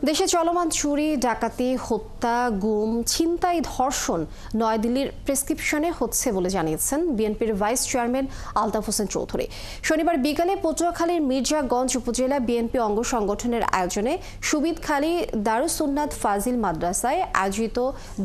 দেশে চলমান চুরি, ডাকাতি, হত্যা, গুম, ছিনতাই, ধর্ষণ নয়াদিল্লির প্রেসক্রিপশনে হচ্ছে বলে জানিয়েছেন বিএনপির ভাইস চেয়ারম্যান আলতাফ হোসেন চৌধুরী। শনিবার বিকালে পটুয়াখালীর মির্জাগঞ্জ উপজেলা বিএনপি অঙ্গ সংগঠনের আয়োজনে সুবিদখালী দারুসুন্নাত ফাজিল মাদ্রাসায় আয়োজিত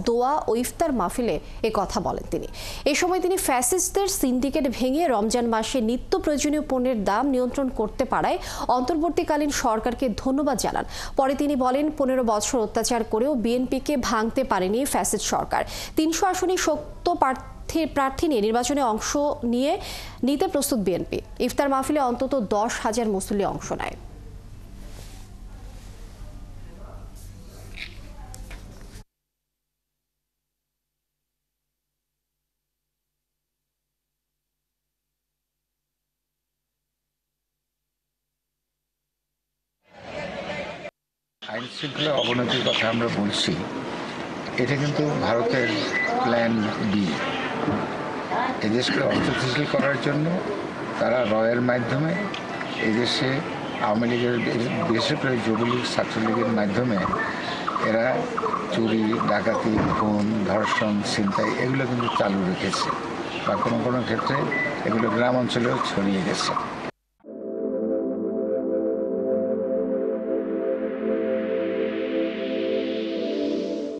দোয়া ও ইফতার মাহফিলে এ কথা বলেন তিনি। এ সময় তিনি ফ্যাসিস্টদের সিন্ডিকেট ভেঙে রমজান মাসে নিত্য প্রয়োজনীয় পণ্যের দাম নিয়ন্ত্রণ করতে পারায় অন্তর্বর্তীকালীন সরকারকে ধন্যবাদ জানান। পরে তিনি বলেন, 15 বছর অত্যাচার করেও বিএনপিকে ভাঙতে পারেনি ফ্যাসিস্ট সরকার। 300 আসনে শক্ত প্রার্থী নিয়ে নির্বাচনে অংশ নিতে প্রস্তুত বিএনপি। ইফতার মাহফিলে অন্তত 10,000 মুসল্লি অংশ নেয়। আইন শৃঙ্খলা অবনতির কথা আমরা বলছি, এটা কিন্তু ভারতের প্ল্যান বি। এদেশকে অস্থিতিশীল করার জন্য তারা রয়ের মাধ্যমে এদেশে আওয়ামী লীগের, বিশেষ করে যুবলীগ, ছাত্রলীগের মাধ্যমে এরা চুরি, ডাকাতি, খুন, ধর্ষণ, ছিনতাই এগুলো কিন্তু চালু রেখেছে, বা কোনো কোনো ক্ষেত্রে এগুলো গ্রাম অঞ্চলেও ছড়িয়ে গেছে।